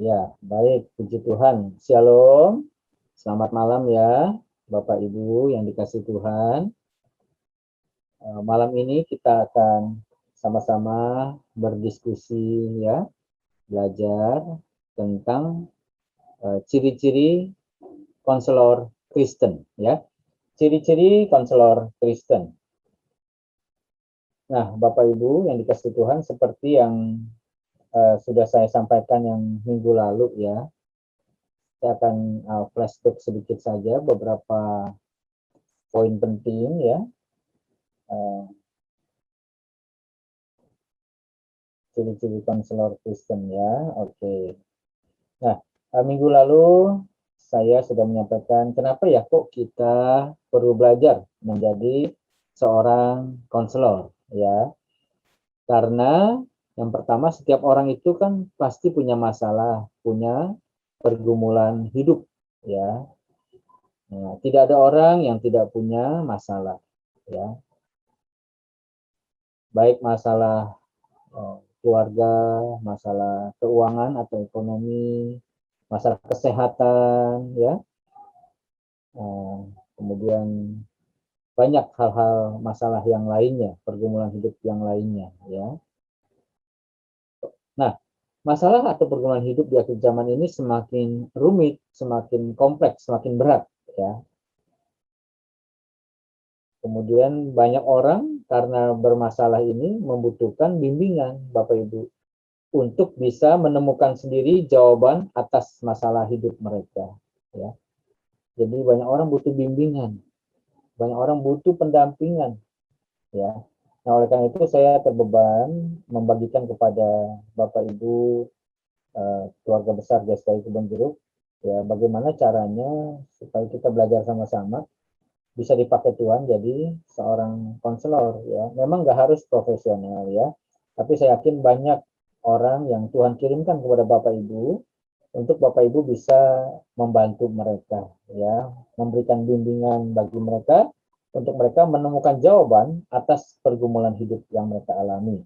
Ya, baik, puji Tuhan. Shalom, selamat malam ya, Bapak Ibu yang dikasih Tuhan. Malam ini kita akan sama-sama berdiskusi ya, belajar tentang ciri-ciri konselor Kristen ya. Ciri-ciri konselor Kristen. Nah, Bapak Ibu yang dikasih Tuhan, seperti yang sudah saya sampaikan yang minggu lalu ya, saya akan flashback sedikit saja beberapa poin penting ya. Ciri-ciri konselor Kristen ya. Oke. Nah, minggu lalu saya sudah menyampaikan kenapa ya kok kita perlu belajar menjadi seorang konselor ya. Karena yang pertama, setiap orang itu kan pasti punya masalah, punya pergumulan hidup ya. Nah, tidak ada orang yang tidak punya masalah ya. Baik masalah keluarga, masalah keuangan atau ekonomi, masalah kesehatan, ya, kemudian banyak hal-hal masalah yang lainnya, pergumulan hidup yang lainnya, ya. Nah, masalah atau pergumulan hidup di akhir zaman ini semakin rumit, semakin kompleks, semakin berat, ya. Kemudian banyak orang karena bermasalah ini membutuhkan bimbingan, Bapak Ibu, untuk bisa menemukan sendiri jawaban atas masalah hidup mereka. Ya. Jadi banyak orang butuh bimbingan, banyak orang butuh pendampingan. Ya. Nah, oleh karena itu saya terbeban membagikan kepada Bapak Ibu keluarga besar GSKI Kebon Jeruk, ya bagaimana caranya supaya kita belajar sama-sama bisa dipakai Tuhan jadi seorang konselor ya. Memang nggak harus profesional ya, tapi saya yakin banyak orang yang Tuhan kirimkan kepada Bapak Ibu untuk Bapak Ibu bisa membantu mereka ya, memberikan bimbingan bagi mereka untuk mereka menemukan jawaban atas pergumulan hidup yang mereka alami.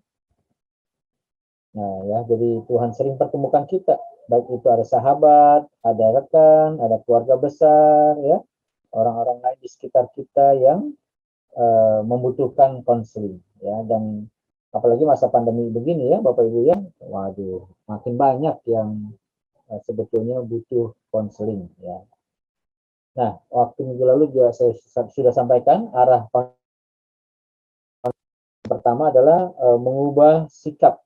Nah ya, jadi Tuhan sering pertemukan kita, baik itu ada sahabat, ada rekan, ada keluarga besar ya, orang-orang lain di sekitar kita yang membutuhkan konseling ya. Dan apalagi masa pandemi begini ya Bapak Ibu ya, waduh makin banyak yang sebetulnya butuh konseling ya. Nah, waktu minggu lalu juga saya sudah sampaikan arah pertama adalah mengubah sikap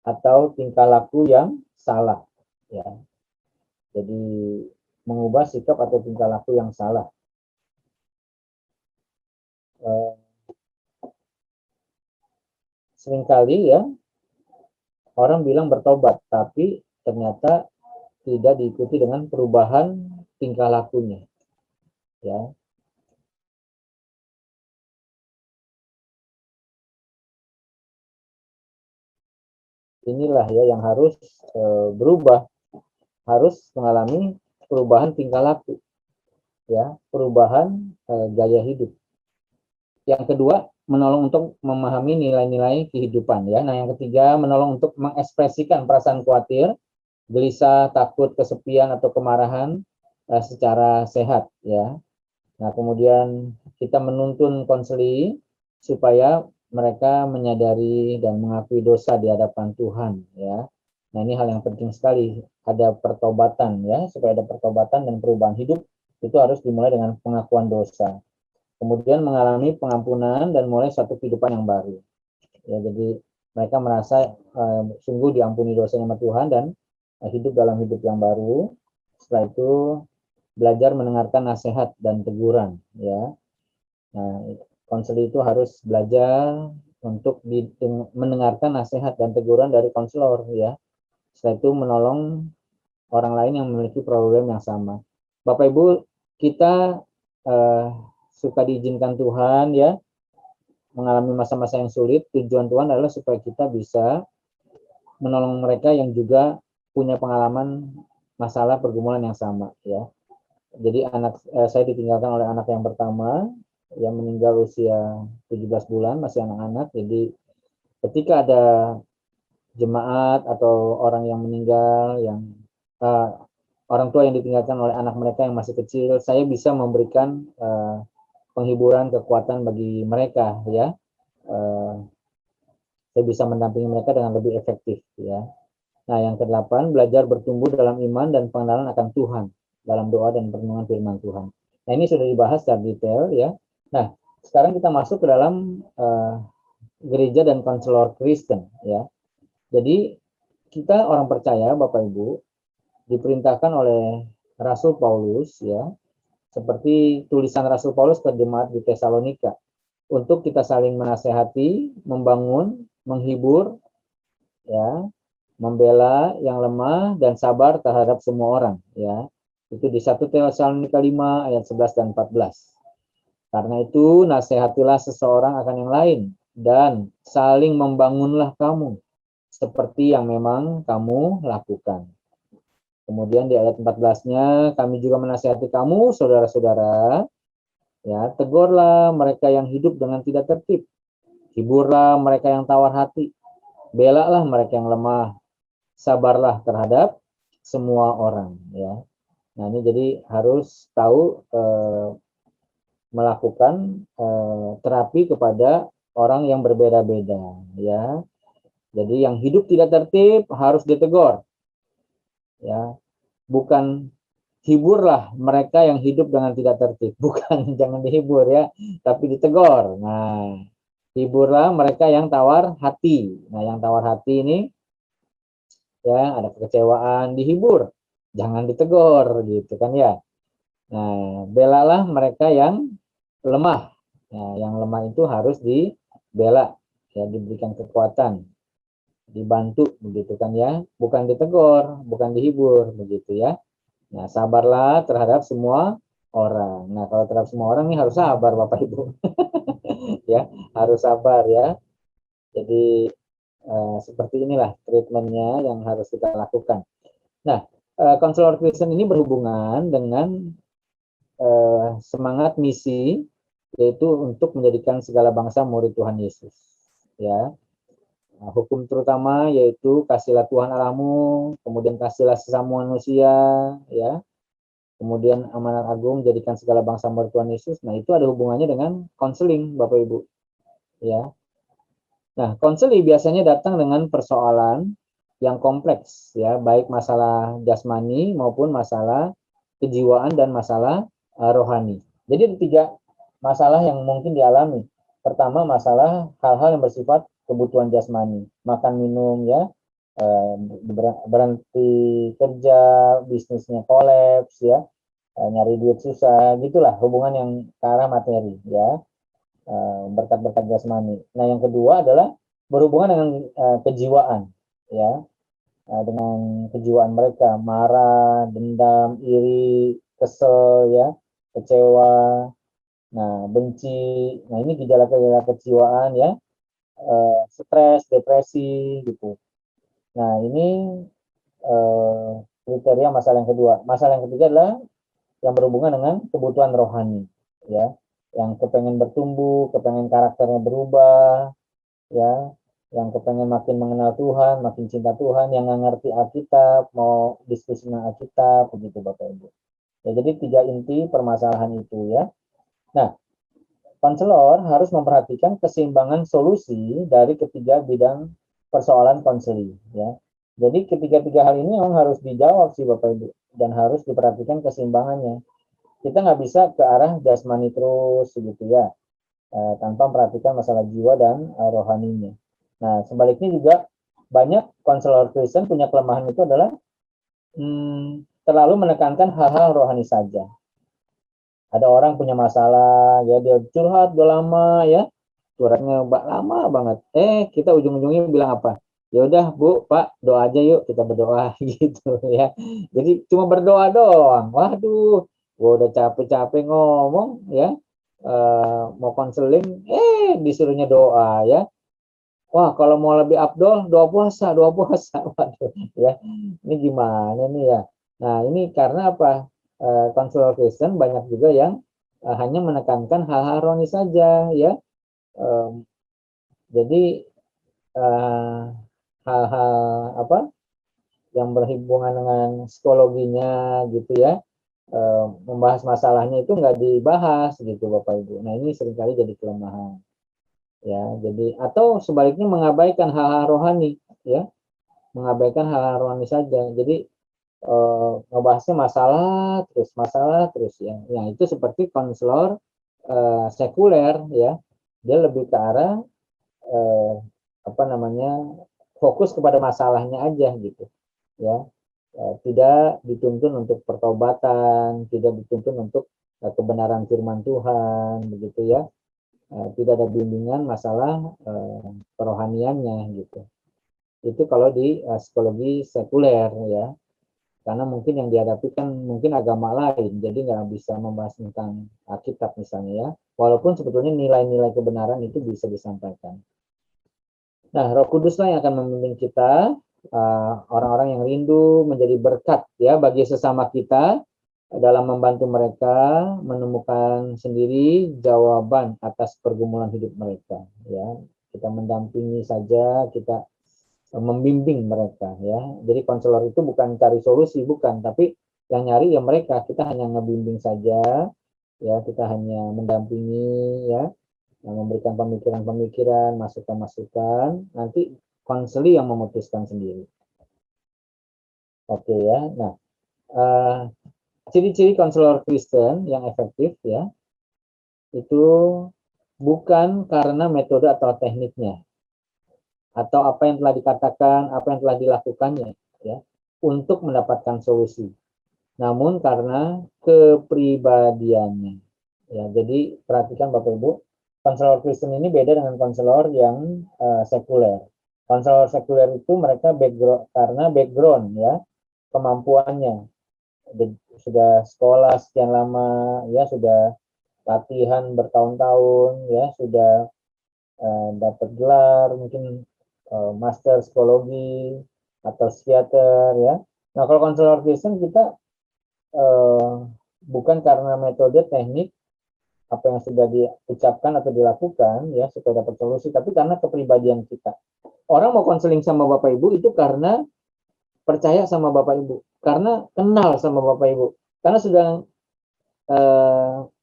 atau tingkah laku yang salah ya. Jadi mengubah sikap atau tingkah laku yang salah. Seringkali ya orang bilang bertobat, tapi ternyata tidak diikuti dengan perubahan tingkah lakunya ya. Inilah ya yang harus berubah, harus mengalami perubahan tingkah laku ya, perubahan gaya hidup. Yang kedua, menolong untuk memahami nilai-nilai kehidupan ya. Nah, yang ketiga, menolong untuk mengekspresikan perasaan khawatir, gelisah, takut, kesepian atau kemarahan secara sehat ya. Nah, kemudian kita menuntun konseli supaya mereka menyadari dan mengakui dosa di hadapan Tuhan ya. Nah, ini hal yang penting sekali, ada pertobatan ya, supaya ada pertobatan dan perubahan hidup itu harus dimulai dengan pengakuan dosa. Kemudian mengalami pengampunan dan mulai satu kehidupan yang baru. Ya, jadi mereka merasa sungguh diampuni dosanya sama Tuhan dan hidup dalam hidup yang baru. Setelah itu belajar mendengarkan nasihat dan teguran ya. Nah, konselor itu harus belajar untuk mendengarkan nasihat dan teguran dari konselor ya. Setelah itu menolong orang lain yang memiliki problem yang sama. Bapak Ibu, kita suka diizinkan Tuhan ya mengalami masa-masa yang sulit. Tujuan Tuhan adalah supaya kita bisa menolong mereka yang juga punya pengalaman masalah pergumulan yang sama ya. Jadi saya ditinggalkan oleh anak yang pertama yang meninggal usia 17 bulan, masih anak-anak. Jadi ketika ada jemaat atau orang yang meninggal, yang orang tua yang ditinggalkan oleh anak mereka yang masih kecil, saya bisa memberikan penghiburan, kekuatan bagi mereka, ya. Saya bisa mendampingi mereka dengan lebih efektif, ya. Nah, yang kedelapan, belajar bertumbuh dalam iman dan pengenalan akan Tuhan dalam doa dan perenungan firman Tuhan. Nah, ini sudah dibahas secara detail, ya. Nah, sekarang kita masuk ke dalam gereja dan konselor Kristen, ya. Jadi kita orang percaya, Bapak Ibu, diperintahkan oleh Rasul Paulus, ya, seperti tulisan Rasul Paulus ke jemaat di Tesalonika, untuk kita saling menasehati, membangun, menghibur, ya, membela yang lemah dan sabar terhadap semua orang, ya. Itu di 1 Tesalonika 5 ayat 11 dan 14. Karena itu nasihatilah seseorang akan yang lain dan saling membangunlah kamu seperti yang memang kamu lakukan. Kemudian di ayat 14-nya, kami juga menasihati kamu, saudara-saudara, ya, tegurlah mereka yang hidup dengan tidak tertib, hiburlah mereka yang tawar hati, belalah mereka yang lemah, sabarlah terhadap semua orang, ya. Nah, ini jadi harus tahu melakukan terapi kepada orang yang berbeda-beda, ya. Jadi yang hidup tidak tertib harus ditegur, ya. Bukan hiburlah mereka yang hidup dengan tidak tertib, bukan, jangan dihibur, ya, tapi ditegur. Nah, hiburlah mereka yang tawar hati. Nah, yang tawar hati ini, ya, ada kekecewaan, dihibur, jangan ditegur, gitu kan, ya. Nah, belalah mereka yang lemah. Nah, yang lemah itu harus dibela, ya, diberikan kekuatan, dibantu, begitu kan, ya, bukan ditegur, bukan dihibur, begitu, ya. Nah, sabarlah terhadap semua orang. Nah, kalau terhadap semua orang ini harus sabar, Bapak Ibu. Ya, harus sabar, ya. Jadi seperti inilah treatmentnya yang harus kita lakukan. Nah, konselor Kristen ini berhubungan dengan semangat misi, yaitu untuk menjadikan segala bangsa murid Tuhan Yesus, ya. Nah, hukum terutama yaitu kasihlah Tuhan Allahmu, kemudian kasihlah sesama manusia, ya. Kemudian amanat agung jadikan segala bangsa murid Tuhan Yesus. Nah, itu ada hubungannya dengan konseling, Bapak Ibu, ya. Nah, konseling biasanya datang dengan persoalan yang kompleks, ya, baik masalah jasmani maupun masalah kejiwaan dan masalah rohani. Jadi ada tiga masalah yang mungkin dialami. Pertama, masalah hal-hal yang bersifat kebutuhan jasmani, makan minum, ya, berhenti kerja, bisnisnya kolaps, ya, nyari duit susah, gitulah hubungan yang ke arah materi, ya, berkat-berkat jasmani. Nah, yang kedua adalah berhubungan dengan kejiwaan, ya, dengan kejiwaan mereka, marah, dendam, iri, kesel, ya, kecewa, nah, benci. Nah, ini gejala-gejala kejiwaan, ya, stres, depresi, gitu. Nah, ini kriteria masalah yang kedua. Masalah yang ketiga adalah yang berhubungan dengan kebutuhan rohani, ya, yang kepengen bertumbuh, kepengen karakternya berubah, ya, yang kepengen makin mengenal Tuhan, makin cinta Tuhan, yang nggak ngerti Alkitab, mau diskusi tentang Alkitab, begitu Bapak Ibu. Ya, jadi tiga inti permasalahan itu, ya. Nah, konselor harus memperhatikan keseimbangan solusi dari ketiga bidang persoalan konseling, ya. Jadi ketiga-tiga hal ini memang harus dijawab sih Bapak Ibu, dan harus diperhatikan keseimbangannya. Kita nggak bisa ke arah jasmani terus, gitu, ya, tanpa memperhatikan masalah jiwa dan rohaninya. Nah, sebaliknya juga banyak konselor Kristen punya kelemahan itu adalah terlalu menekankan hal-hal rohani saja. Ada orang punya masalah, ya, dia curhat udah lama, ya, curhatnya lama banget. Kita ujung-ujungnya bilang apa? Ya udah Bu, Pak, doa aja yuk, kita berdoa, gitu, ya. Jadi cuma berdoa doang. Waduh, gua udah capek-capek ngomong, ya, mau konseling, disuruhnya doa, ya. Wah, kalau mau lebih afdol, doa puasa, doa puasa. Waduh, ya. Ini gimana nih, ya? Nah, ini karena apa? Konselor Kristen banyak juga yang hanya menekankan hal-hal rohani saja, ya. Jadi hal-hal apa yang berhubungan dengan psikologinya gitu ya, membahas masalahnya itu nggak dibahas gitu Bapak Ibu. Nah ini seringkali jadi kelemahan ya. Jadi atau sebaliknya mengabaikan hal-hal rohani ya, mengabaikan hal-hal rohani saja. Jadi ngebahasnya masalah terus ya. Yang itu seperti konselor sekuler ya, dia lebih ke arah eh, apa namanya fokus kepada masalahnya aja gitu ya. Tidak dituntun untuk pertobatan, tidak dituntun untuk kebenaran firman Tuhan begitu ya. Tidak ada bimbingan masalah kerohaniannya gitu. Itu kalau di psikologi sekuler ya, karena mungkin yang dihadapi kan mungkin agama lain, jadi nggak bisa membahas tentang Alkitab misalnya ya, walaupun sebetulnya nilai-nilai kebenaran itu bisa disampaikan. Nah, Roh Kudus lah yang akan memimpin kita, orang-orang yang rindu menjadi berkat ya bagi sesama kita dalam membantu mereka menemukan sendiri jawaban atas pergumulan hidup mereka ya. Kita mendampingi saja, kita membimbing mereka ya. Jadi konselor itu bukan cari solusi, bukan, tapi yang nyari ya mereka, kita hanya ngebimbing saja ya, kita hanya mendampingi ya, memberikan pemikiran-pemikiran, masukan-masukan, nanti konseli yang memutuskan sendiri. Oke ya. Nah, ciri-ciri konselor Kristen yang efektif ya, itu bukan karena metode atau tekniknya, atau apa yang telah dikatakan, apa yang telah dilakukannya ya, untuk mendapatkan solusi. Namun karena kepribadiannya. Ya, jadi perhatikan Bapak Ibu, konselor Kristen ini beda dengan konselor yang sekuler. Konselor sekuler itu mereka background ya, kemampuannya. Sudah sekolah sekian lama ya, sudah latihan bertahun-tahun ya, sudah dapat gelar mungkin master psikologi atau psikiater ya. Nah, kalau konselor Kristen kita bukan karena metode teknik apa yang sudah diucapkan atau dilakukan ya supaya dapat solusi, tapi karena kepribadian kita. Orang mau konseling sama Bapak Ibu itu karena percaya sama Bapak Ibu, karena kenal sama Bapak Ibu, karena sudah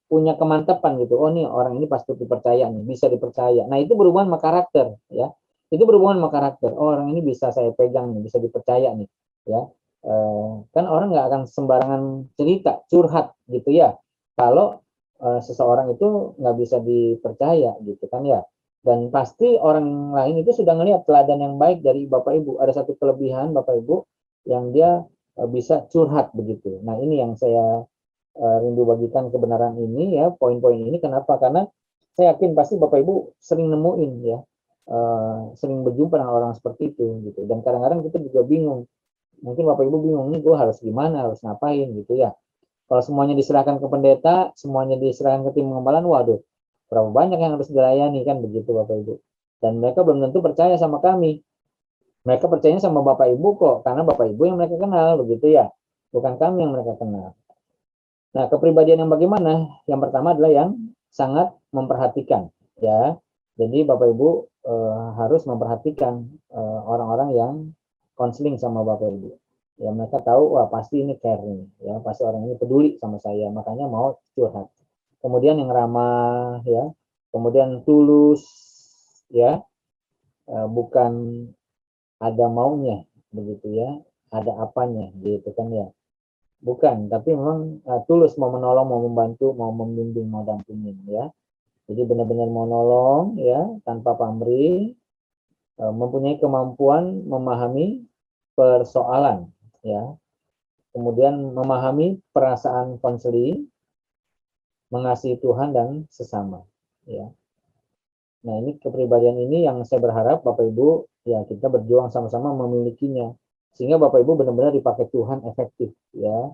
punya kemantapan gitu. Oh nih orang ini pasti dipercaya nih, bisa dipercaya. Nah itu berhubungan sama karakter ya. Itu berhubungan sama karakter. Oh orang ini bisa saya pegang nih, bisa dipercaya nih ya. Kan orang nggak akan sembarangan cerita, curhat gitu ya. Kalau seseorang itu nggak bisa dipercaya gitu kan ya. Dan pasti orang lain itu sudah ngelihat teladan yang baik dari Bapak Ibu. Ada satu kelebihan Bapak Ibu yang dia bisa curhat begitu. Nah ini yang saya rindu bagikan kebenaran ini ya, poin-poin ini. Kenapa? Karena saya yakin pasti Bapak Ibu sering nemuin ya, sering berjumpa dengan orang seperti itu gitu. Dan kadang-kadang kita juga bingung. Mungkin Bapak Ibu bingung nih, gue harus gimana, harus ngapain gitu ya. Kalau semuanya diserahkan ke pendeta, semuanya diserahkan ke tim pengembalaan, waduh, berapa banyak yang harus dilayani kan begitu Bapak Ibu. Dan mereka belum tentu percaya sama kami. Mereka percaya sama Bapak Ibu kok, karena Bapak Ibu yang mereka kenal begitu ya. Bukan kami yang mereka kenal. Nah, kepribadian yang bagaimana? Yang pertama adalah yang sangat memperhatikan, ya. Jadi Bapak Ibu harus memperhatikan orang-orang yang konseling sama Bapak Ibu. Ya, mereka tahu, wah pasti ini care nih, ya, pasti orang ini peduli sama saya, makanya mau curhat. Kemudian yang ramah, ya, kemudian tulus, ya, bukan ada maunya, begitu ya, ada apanya, gitu kan ya. Bukan, tapi memang tulus mau menolong, mau membantu, mau membimbing, mau dampingin ya. Jadi benar-benar mau nolong ya, tanpa pamrih, mempunyai kemampuan memahami persoalan ya. Kemudian memahami perasaan konseli, mengasihi Tuhan dan sesama ya. Nah, ini kepribadian ini yang saya berharap Bapak Ibu ya kita berjuang sama-sama memilikinya sehingga Bapak Ibu benar-benar dipakai Tuhan efektif ya.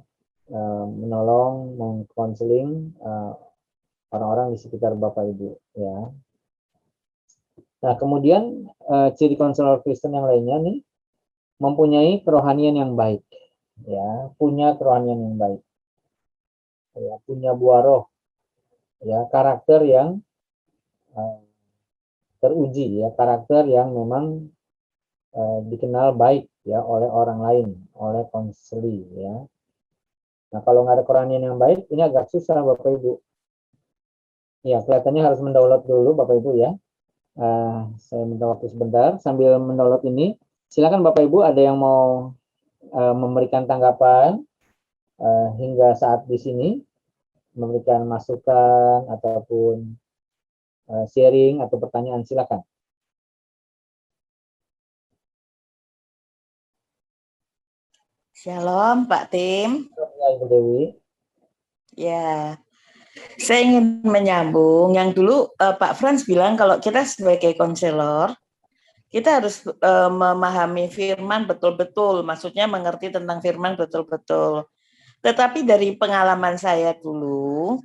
Menolong, mengkonseling orang-orang di sekitar Bapak Ibu ya. Nah, kemudian ciri konselor Kristen yang lainnya nih mempunyai kerohanian yang baik ya, punya kerohanian yang baik. Ya, punya buah roh ya, karakter yang teruji ya, karakter yang memang dikenal baik ya oleh orang lain, oleh konseli ya. Nah, kalau nggak ada kerohanian yang baik, ini agak susah Bapak Ibu. Ya, kelihatannya harus mendownload dulu Bapak Ibu ya. Saya minta waktu sebentar sambil mendownload ini. Silakan Bapak Ibu, ada yang mau memberikan tanggapan hingga saat di sini, memberikan masukan ataupun sharing atau pertanyaan, silakan. Shalom Pak Tim. Ya, Ibu Dewi. Ya, saya ingin menyambung yang dulu Pak Frans bilang kalau kita sebagai konselor, kita harus memahami firman betul-betul, maksudnya mengerti tentang firman betul-betul. Tetapi dari pengalaman saya dulu,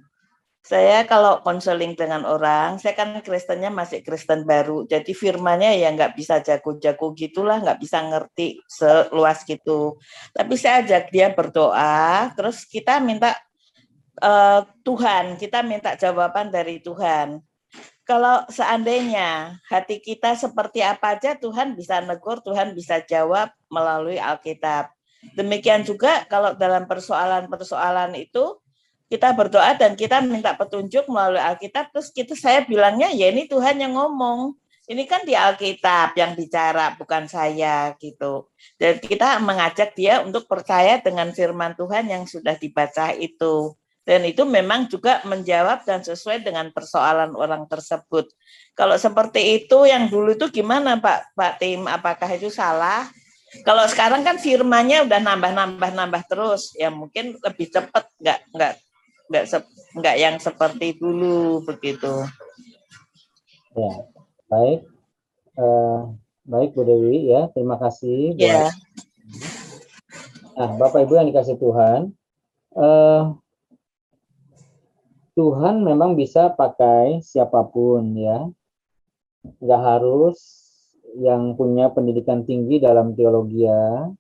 saya kalau konseling dengan orang, saya kan Kristennya masih Kristen baru, jadi firmannya ya nggak bisa jago-jago gitulah, nggak bisa ngerti seluas gitu. Tapi saya ajak dia berdoa, terus kita minta Tuhan, kita minta jawaban dari Tuhan. Kalau seandainya hati kita seperti apa aja, Tuhan bisa negur, Tuhan bisa jawab melalui Alkitab. Demikian juga kalau dalam persoalan-persoalan itu, kita berdoa dan kita minta petunjuk melalui Alkitab, terus saya bilangnya, ya ini Tuhan yang ngomong. Ini kan di Alkitab yang bicara, bukan saya gitu. Dan kita mengajak dia untuk percaya dengan firman Tuhan yang sudah dibaca itu. Dan itu memang juga menjawab dan sesuai dengan persoalan orang tersebut. Kalau seperti itu yang dulu itu gimana Pak Tim? Apakah itu salah? Kalau sekarang kan firmannya udah nambah terus, ya mungkin lebih cepat, nggak yang seperti dulu begitu. Ya, baik. Baik Bu Dewi ya, terima kasih buat. Nah, Bapak Ibu yang dikasih Tuhan, Tuhan memang bisa pakai siapapun ya, nggak harus yang punya pendidikan tinggi dalam teologi ya,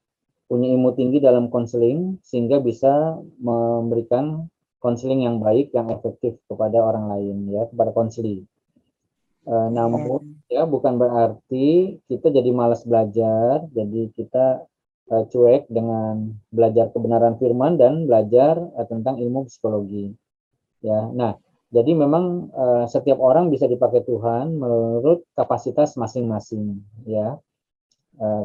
punya ilmu tinggi dalam konseling sehingga bisa memberikan konseling yang baik, yang efektif kepada orang lain ya, kepada konseli. Namun ya bukan berarti kita jadi malas belajar, jadi kita cuek dengan belajar kebenaran firman dan belajar tentang ilmu psikologi. Ya, nah, jadi memang setiap orang bisa dipakai Tuhan menurut kapasitas masing-masing. Ya,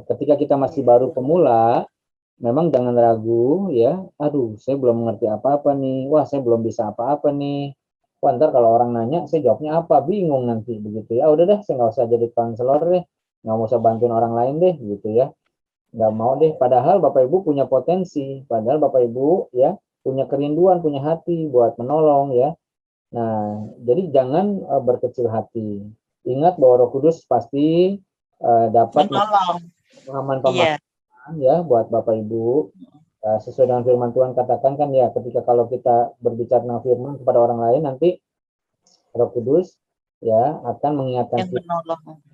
ketika kita masih baru pemula, memang jangan ragu. Ya, aduh, saya belum mengerti apa-apa nih. Wah, saya belum bisa apa-apa nih. Wah, ntar kalau orang nanya, saya jawabnya apa? Bingung nanti begitu ya. Udah deh, saya nggak usah jadi konselor deh, nggak usah bantuin orang lain deh, gitu ya. Nggak mau deh. Padahal Bapak Ibu punya potensi. Padahal Bapak Ibu ya punya kerinduan, punya hati buat menolong ya. Nah, jadi jangan berkecil hati. Ingat bahwa Roh Kudus pasti dapat menolong. pemahaman ya buat Bapak Ibu. Sesuai dengan firman Tuhan katakan kan ya, ketika kalau kita berbicara tentang firman kepada orang lain, nanti Roh Kudus ya akan mengingatkan kita.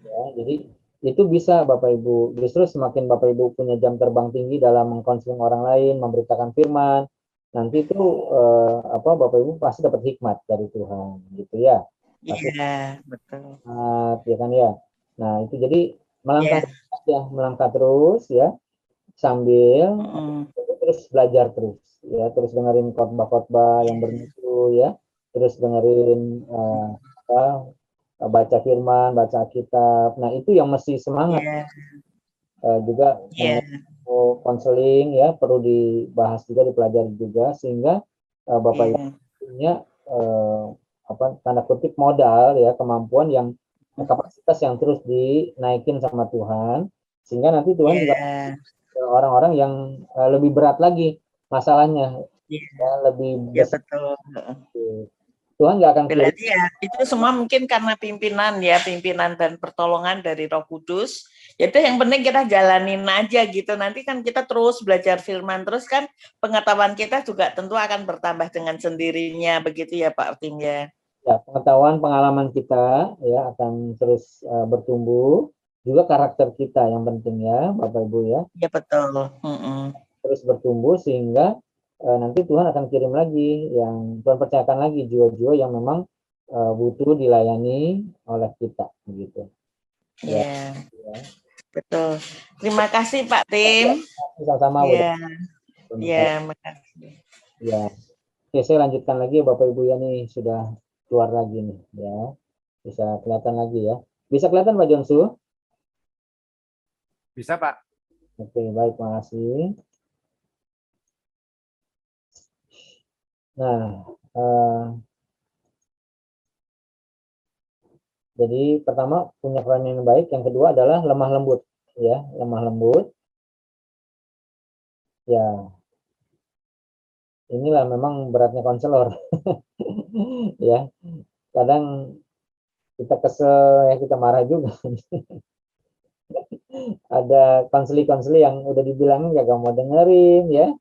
Ya, jadi itu bisa Bapak Ibu. Justru semakin Bapak Ibu punya jam terbang tinggi dalam mengkonseling orang lain, memberitakan firman, nanti itu Bapak Ibu pasti dapat hikmat dari Tuhan gitu ya. Iya, betul. Ya kan ya. Nah, itu jadi melangkah terus ya sambil terus belajar terus ya, terus dengerin khotbah-khotbah yang bermutu ya, terus dengerin baca firman, baca kitab. Nah, itu yang mesti semangat. Juga konseling ya perlu dibahas juga, dipelajari juga sehingga Bapak Ibu punya tanda kutip modal ya, kemampuan yang kapasitas yang terus dinaikin sama Tuhan sehingga nanti Tuhan juga orang-orang yang lebih berat lagi masalahnya ya, lebih besar. Betul. Tuhan nggak akan berarti ya itu semua mungkin karena pimpinan dan pertolongan dari Roh Kudus. Itu yang penting kita jalanin aja gitu. Nanti kan kita terus belajar firman terus kan, pengetahuan kita juga tentu akan bertambah dengan sendirinya begitu ya Pak Tim ya. Ya, pengetahuan pengalaman kita ya akan terus bertumbuh, juga karakter kita yang penting ya Bapak Ibu ya. Ya betul. Terus bertumbuh sehingga nanti Tuhan akan kirim lagi yang Tuhan percayakan lagi jiwa-jiwa yang memang butuh dilayani oleh kita begitu. Ya. betul. Terima kasih Pak Tim. Sama-sama. Ya, ya, makasih. Ya, oke, saya lanjutkan lagi Bapak Ibu ya, nih sudah keluar lagi nih ya. Bisa kelihatan lagi ya. Bisa kelihatan Pak Jonsu? Bisa Pak. Oke, baik, makasih. Nah, jadi pertama punya peran yang baik, yang kedua adalah lemah lembut ya, lemah lembut. Ya, inilah memang beratnya konselor. Ya, kadang kita kesel ya, kita marah juga. Ada konseli-konseli yang udah dibilangin gak mau dengerin ya,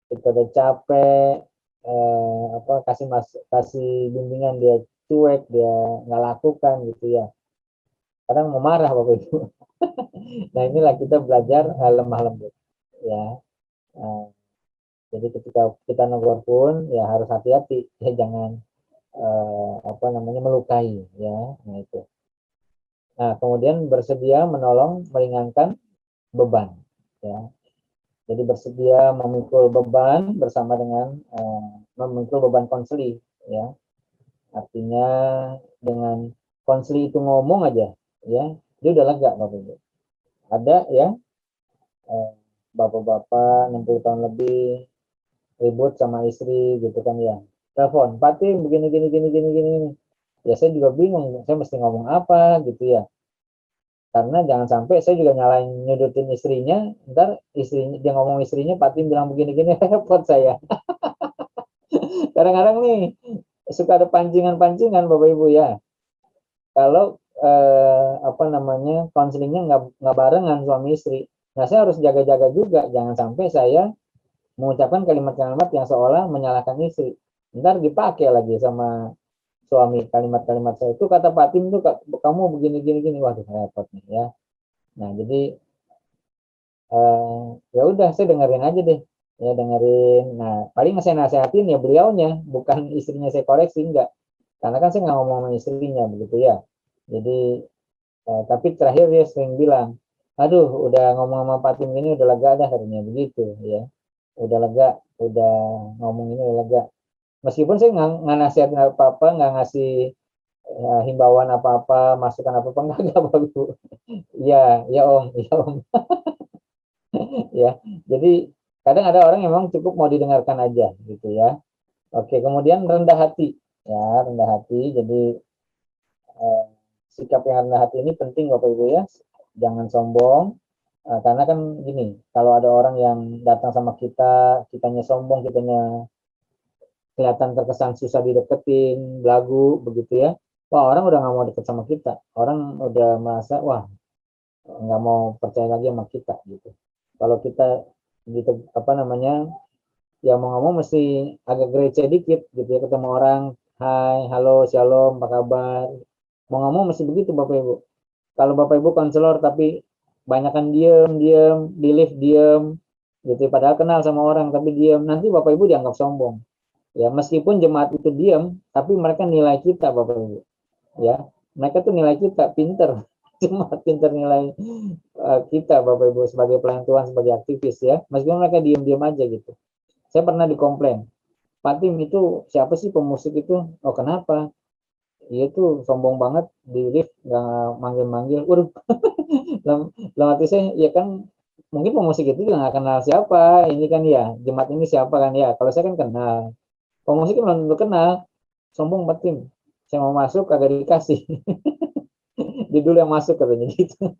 kita udah capek, kasih bimbingan dia cuek, dia nggak lakukan gitu ya, kadang mau marah Bapak Ibu. Nah, inilah kita belajar lemah lembut ya. Jadi ketika kita negor pun ya harus hati-hati ya, jangan melukai ya. Nah, itu. Nah, kemudian bersedia menolong meringankan beban ya. Jadi bersedia memikul beban bersama dengan memikul beban konseli ya. Artinya dengan konseli itu ngomong aja ya, dia udah lega Bapak Ibu. Ada ya bapak-bapak 60 tahun lebih ribut sama istri gitu kan ya. Telepon, Pak Tim begini gini gini gini gini. Ya saya juga bingung, saya mesti ngomong apa gitu ya. Karena jangan sampai saya juga nyalain nyudutin istrinya, ntar istrinya dia ngomong istrinya, Pak Tim bilang begini-gini, repot saya. Kadang-kadang nih suka ada pancingan-pancingan Bapak Ibu ya. Kalau konselingnya nggak barengan suami istri. Nah, saya harus jaga-jaga juga, jangan sampai saya mengucapkan kalimat-kalimat yang seolah menyalahkan istri. Ntar dipakai lagi sama suami kalimat-kalimat saya, itu kata Pak Tim tuh kamu begini-gini, waduh repot nih ya. Nah, jadi ya udah saya dengerin aja deh ya, dengerin. Nah, paling saya nasehatin ya beliaunya, bukan istrinya saya koreksi, enggak, karena kan saya nggak ngomong sama istrinya begitu ya. Jadi tapi terakhir dia sering bilang, aduh udah ngomong sama Pak Tim ini udah lega dah katanya begitu ya, udah lega, udah ngomong ini udah lega. Meskipun saya nggak nasihatin apa-apa, nggak ngasih himbauan apa-apa, masukan apa-apa, nggak Bapak Ibu. Iya, ya Om, ya Om. Ya, jadi kadang ada orang yang memang cukup mau didengarkan aja gitu ya. Oke, kemudian rendah hati ya, rendah hati. Jadi sikap yang rendah hati ini penting Bapak Ibu ya, jangan sombong. Karena kan gini, kalau ada orang yang datang sama kita, kitanya sombong, kitanya kelihatan terkesan susah dideketin, belagu begitu ya, wah orang udah nggak mau deket sama kita, orang udah merasa wah nggak mau percaya lagi sama kita gitu. Kalau kita gitu ya mau ngomong mesti agak gerece dikit gitu ya, ketemu orang, hai, halo, shalom, apa kabar, mau ngomong mesti begitu Bapak Ibu. Kalau Bapak Ibu konselor tapi banyakan diem di lift, diem gitu, padahal kenal sama orang tapi diem, nanti Bapak Ibu dianggap sombong ya. Meskipun jemaat itu diem, tapi mereka nilai kita Bapak Ibu ya, mereka tuh nilai kita pinter. Jemaat pinter nilai kita Bapak Ibu sebagai pelayan Tuhan, sebagai aktivis ya, meskipun mereka diem-diem aja gitu. Saya pernah dikomplain, Pak Tim itu siapa sih pemusik itu? Oh kenapa? Iya tuh sombong banget di lift, nggak manggil-manggil. Waduh, dalam hati saya, ya kan mungkin pemusik itu juga nggak kenal siapa, ini kan ya, jemaat ini siapa kan ya. Kalau saya kan kenal, pemusik kan belum tentu kenal. Sombong Pak Tim, saya mau masuk kagak dikasih. Dia dulu yang masuk katanya gitu.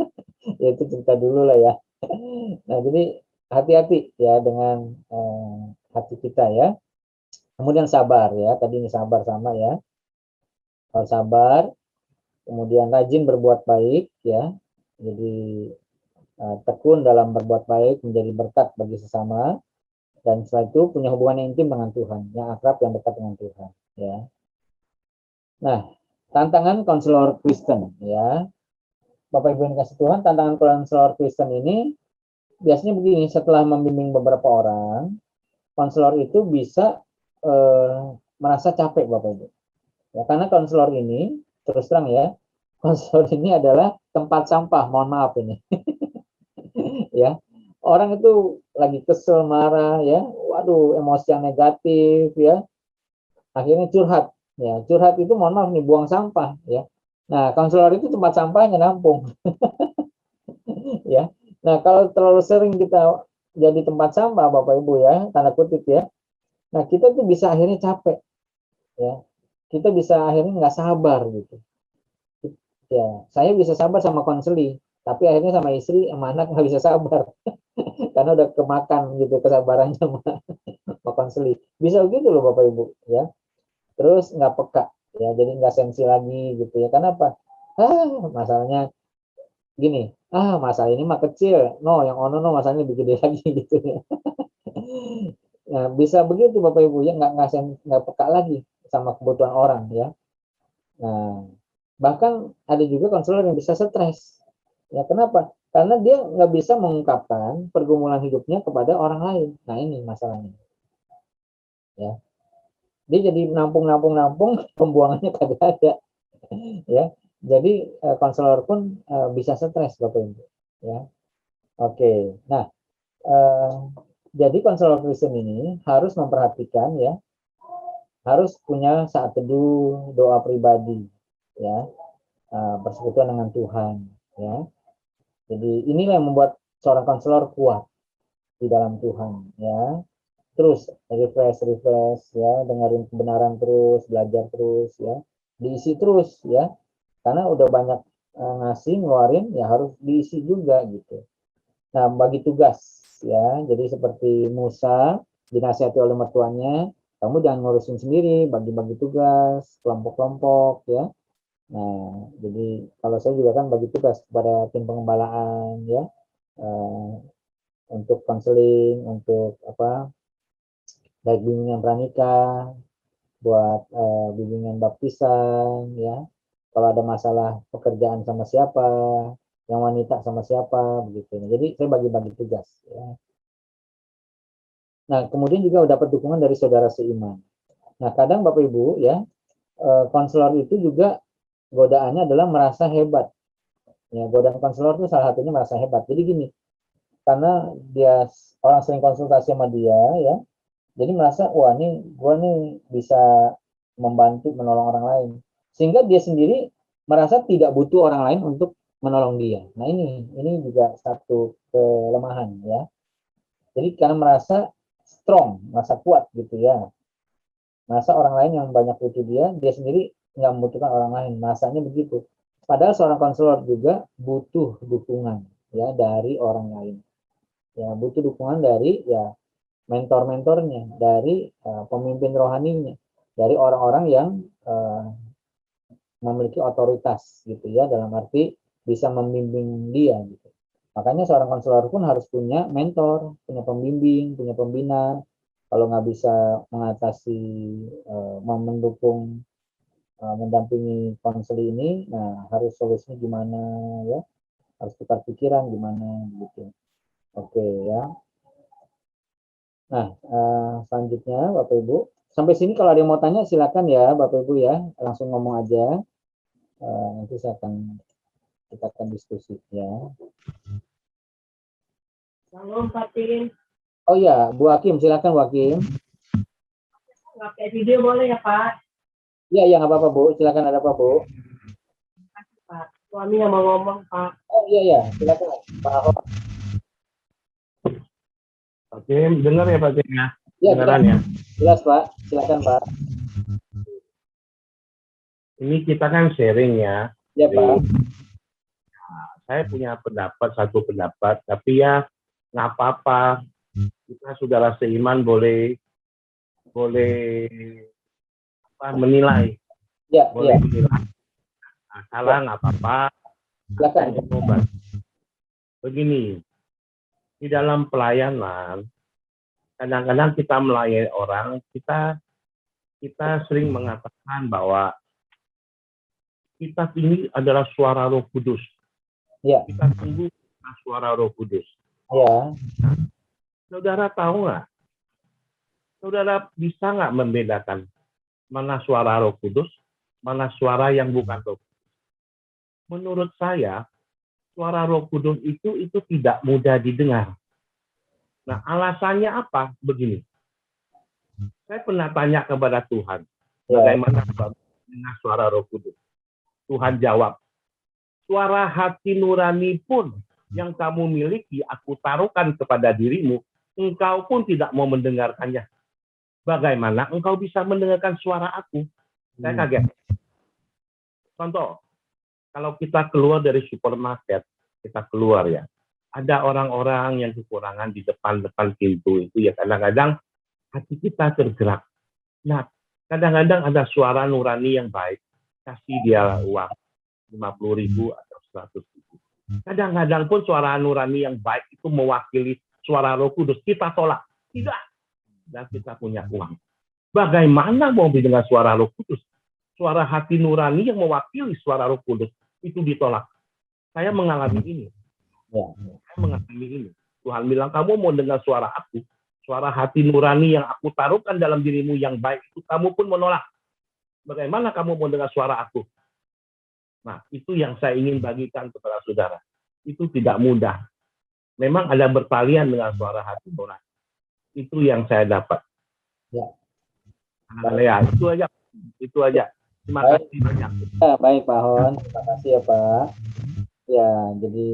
Ya itu cerita dulu lah ya. Nah, jadi hati-hati ya dengan hati kita ya. Kemudian sabar ya, tadi ini sabar sama ya. Kalau sabar, kemudian rajin berbuat baik ya. Jadi tekun dalam berbuat baik, menjadi berkat bagi sesama, dan setelah itu punya hubungan yang intim dengan Tuhan, yang akrab, yang dekat dengan Tuhan ya. Nah, tantangan konselor Kristen ya. Bapak Ibu yang kasih Tuhan, tantangan konselor Kristen ini biasanya begini, setelah membimbing beberapa orang, konselor itu bisa merasa capek Bapak Ibu. Ya, karena konselor ini terus terang ya, konselor ini adalah tempat sampah, mohon maaf ini. ya. Orang itu lagi kesel, marah, ya, waduh, emosi yang negatif, ya, akhirnya curhat, ya. Curhat itu mohon maaf nih, buang sampah, ya. Nah, konselor itu tempat sampahnya nampung, ya. Nah, kalau terlalu sering kita jadi tempat sampah, Bapak Ibu, ya, tanda kutip, ya. Nah, kita tuh bisa akhirnya capek, ya. Kita bisa akhirnya nggak sabar gitu. Ya, saya bisa sabar sama konseli, tapi akhirnya sama istri, sama anak nggak bisa sabar karena udah kemakan gitu kesabarannya sama konseli. Bisa begitu loh Bapak Ibu, ya. Terus nggak peka, ya, jadi nggak sensi lagi gitu ya. Kenapa? Masalahnya gini, masalah ini mah kecil, no, yang ono no masalahnya lebih gede lagi gitu ya. Nah, bisa begitu Bapak Ibu ya, nggak peka lagi sama kebutuhan orang ya. Nah, bahkan ada juga konselor yang bisa stres. Ya, kenapa? Karena dia nggak bisa mengungkapkan pergumulan hidupnya kepada orang lain. Nah, ini masalahnya. Ya, dia jadi nampung, pembuangannya kagak ada. Ya, jadi konselor pun bisa stres, Bapak Ibu. Ya, oke. Nah, eh, jadi konselor Kristen ini harus memperhatikan ya, harus punya saat teduh, doa pribadi, ya, persekutuan dengan Tuhan, ya. Jadi inilah yang membuat seorang konselor kuat di dalam Tuhan, ya. Terus refresh ya, dengerin kebenaran terus, belajar terus ya, diisi terus ya, karena udah banyak ngasih ngeluarin ya harus diisi juga gitu. Nah, bagi tugas ya, jadi seperti Musa dinasihati oleh mertuanya, kamu jangan ngurusin sendiri, bagi-bagi tugas, kelompok-kelompok ya. Nah, jadi kalau saya juga kan bagi tugas kepada tim pengembalaan ya, eh, untuk konseling, untuk apa, baik bimbingan pranikah, buat bimbingan baptisan ya. Kalau ada masalah pekerjaan sama siapa, yang wanita sama siapa begitu. Jadi saya bagi-bagi tugas ya. Nah, kemudian juga dapat dukungan dari saudara seiman. Nah, kadang Bapak Ibu ya, konselor itu juga godaannya adalah merasa hebat. Ya, godaan konselor itu salah satunya merasa hebat. Jadi gini, karena dia orang sering konsultasi sama dia ya, jadi merasa wah nih gue nih bisa membantu menolong orang lain, sehingga dia sendiri merasa tidak butuh orang lain untuk menolong dia. Nah, ini juga satu kelemahan ya. Jadi karena merasa strong, merasa kuat gitu ya, merasa orang lain yang banyak butuh dia, dia sendiri nggak membutuhkan orang lain, rasanya begitu. Padahal seorang konselor juga butuh dukungan ya dari orang lain, ya, butuh dukungan dari ya mentor-mentornya, dari pemimpin rohaninya, dari orang-orang yang memiliki otoritas gitu ya, dalam arti bisa membimbing dia gitu. Makanya seorang konselor pun harus punya mentor, punya pembimbing, punya pembina. Kalau nggak bisa mengatasi, mendukung, mendampingi konseli ini, nah harus solusinya gimana ya, harus tukar pikiran gimana gitu. Oke ya. Nah, selanjutnya Bapak Ibu, sampai sini kalau ada yang mau tanya silakan ya Bapak Ibu ya, langsung ngomong aja. Nanti kita akan diskusi ya. Halo, Fatin. Oh ya, Bu Hakim, silakan Bu Hakim. Nggak pakai video boleh ya, Pak? Iya, iya, nggak apa-apa Bu, silakan, ada apa Bu? Pak, suami yang mau ngomong, Pak. Oh iya, iya, silakan Pak Ahok. Oke, dengar ya Pak Tim ya? Ya, Beneran ya? jelas Pak, silakan Pak. Ini kita kan sharing ya. Ya Pak. Saya punya satu pendapat, tapi ya nggak apa-apa. Kita saudara seiman boleh menilai. Ya, Boleh ya. menilai. Nah, salah nggak apa-apa. Silakan. Begini, di dalam pelayanan, kadang-kadang kita melayani orang, kita sering mengatakan bahwa kita ini adalah suara Roh Kudus. Ya. Kita tunggu suara Roh Kudus. Ya. Saudara tahu nggak? Saudara bisa nggak membedakan mana suara Roh Kudus, mana suara yang bukan Roh Kudus? Menurut saya, suara Roh Kudus itu tidak mudah didengar. Nah, alasannya apa? Begini. Saya pernah tanya kepada Tuhan, bagaimana mendengar suara Roh Kudus? Tuhan jawab, suara hati nurani pun yang kamu miliki, aku taruhkan kepada dirimu, engkau pun tidak mau mendengarkannya. Bagaimana engkau bisa mendengarkan suara aku? Saya kaget. Contoh, kalau kita keluar dari supermarket, kita keluar ya, ada orang-orang yang kekurangan di depan pintu itu ya, kadang-kadang hati kita tergerak. Nah, kadang-kadang ada suara nurani yang baik, kasih dia uang 50.000 atau 100.000. Kadang-kadang pun suara nurani yang baik itu mewakili suara Roh Kudus, kita tolak. Tidak. Dan kita punya uang. Bagaimana mau mendengar suara Roh Kudus? Suara hati nurani yang mewakili suara Roh Kudus itu ditolak. Saya mengalami ini. Saya mengalami ini. Tuhan bilang, kamu mau dengar suara aku, suara hati nurani yang aku taruhkan dalam dirimu yang baik itu kamu pun menolak. Bagaimana kamu mau dengar suara aku? Nah, itu yang saya ingin bagikan kepada saudara. Itu tidak mudah. Memang ada bertalian dengan suara hati nurani. Itu yang saya dapat. Ya. Ya, itu aja. Terima kasih banyak. Ya, baik Pak Hon, terima kasih ya Pak. Ya, jadi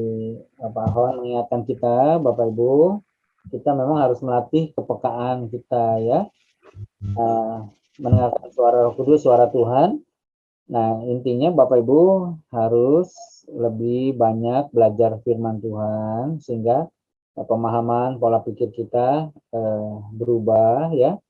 Pak Hon mengingatkan kita, Bapak Ibu, kita memang harus melatih kepekaan kita ya, mendengarkan suara Roh Kudus, suara Tuhan. Nah, intinya Bapak Ibu harus lebih banyak belajar firman Tuhan sehingga pemahaman pola pikir kita berubah ya.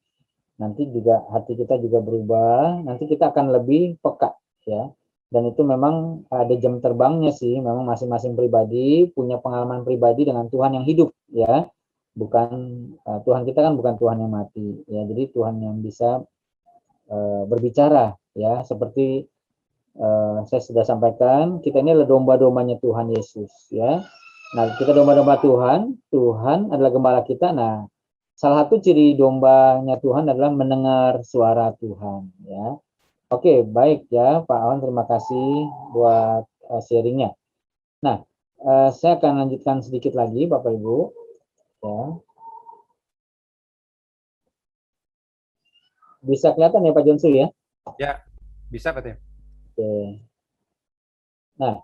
Nanti juga hati kita juga berubah, nanti kita akan lebih peka ya. Dan itu memang ada jam terbangnya sih, memang masing-masing pribadi punya pengalaman pribadi dengan Tuhan yang hidup ya. Bukan Tuhan kita kan bukan Tuhan yang mati ya. Jadi Tuhan yang bisa berbicara ya, seperti saya sudah sampaikan, kita ini adalah domba-dombanya Tuhan Yesus ya. Nah, kita domba-domba Tuhan, Tuhan adalah gembala kita. Nah, salah satu ciri dombanya Tuhan adalah mendengar suara Tuhan ya. Oke, baik ya Pak Awan, terima kasih buat sharingnya. Nah, saya akan lanjutkan sedikit lagi Bapak Ibu ya. Bisa kelihatan ya Pak Jonsu ya? Ya, bisa Pak Tim. Oke. Nah,